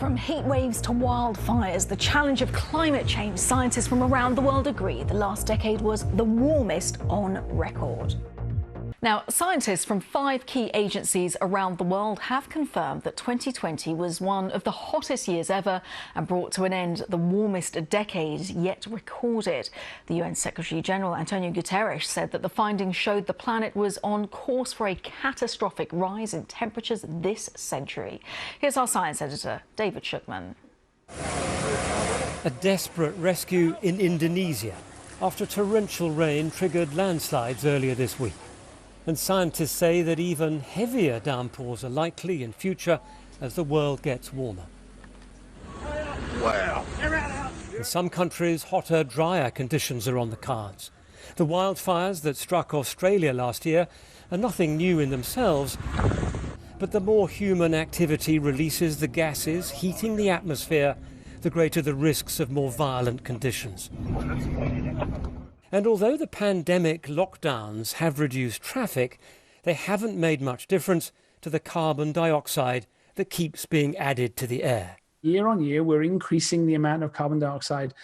From heat waves to wildfires, the challenge of climate change, scientists from around the world agree the last decade was the warmest on record. Now, scientists from 5 key agencies around the world have confirmed that 2020 was one of the hottest years ever and brought to an end the warmest decade yet recorded. The UN Secretary-General Antonio Guterres said that the findings showed the planet was on course for a catastrophic rise in temperatures this century. Here's our science editor, David Shukman. A desperate rescue in Indonesia after torrential rain triggered landslides earlier this week. And scientists say that even heavier downpours are likely in future as the world gets warmer. Wow. In some countries, hotter, drier conditions are on the cards. The wildfires that struck Australia last year are nothing new in themselves, but the more human activity releases the gases heating the atmosphere, the greater the risks of more violent conditions. And although the pandemic lockdowns have reduced traffic, they haven't made much difference to the carbon dioxide that keeps being added to the air. Year on year, we're increasing the amount of carbon dioxide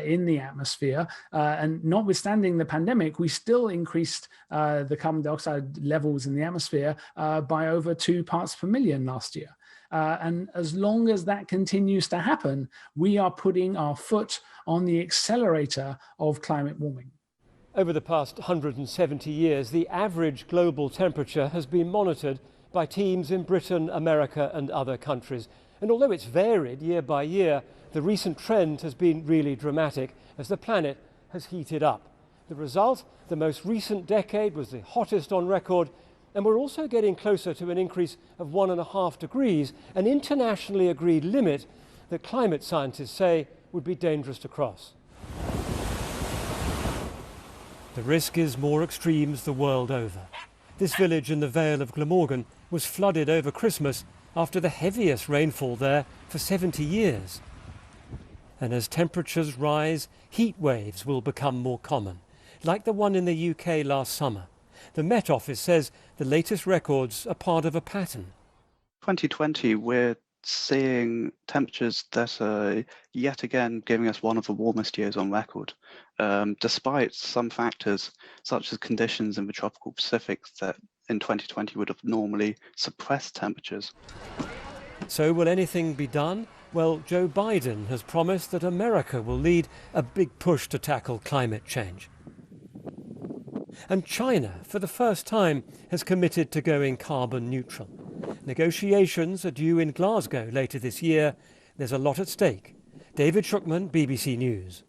in the atmosphere. And notwithstanding the pandemic, we still increased the carbon dioxide levels in the atmosphere by over 2 parts per million last year. And as long as that continues to happen, we are putting our foot on the accelerator of climate warming. Over the past 170 years, the average global temperature has been monitored by teams in Britain, America and other countries. And although it's varied year by year, the recent trend has been really dramatic as the planet has heated up. The result, the most recent decade was the hottest on record, and we're also getting closer to an increase of 1.5 degrees, an internationally agreed limit that climate scientists say would be dangerous to cross. The risk is more extremes the world over. This village in the Vale of Glamorgan was flooded over Christmas after the heaviest rainfall there for 70 years. And as temperatures rise, heat waves will become more common, like the one in the UK last summer. The Met Office says the latest records are part of a pattern. 2020, we're seeing temperatures that are yet again giving us one of the warmest years on record, despite some factors such as conditions in the tropical Pacific that in 2020 would have normally suppressed temperatures. So will anything be done? Well, Joe Biden has promised that America will lead a big push to tackle climate change. And China, for the first time, has committed to going carbon neutral. Negotiations are due in Glasgow later this year. There's a lot at stake. David Shukman, BBC News.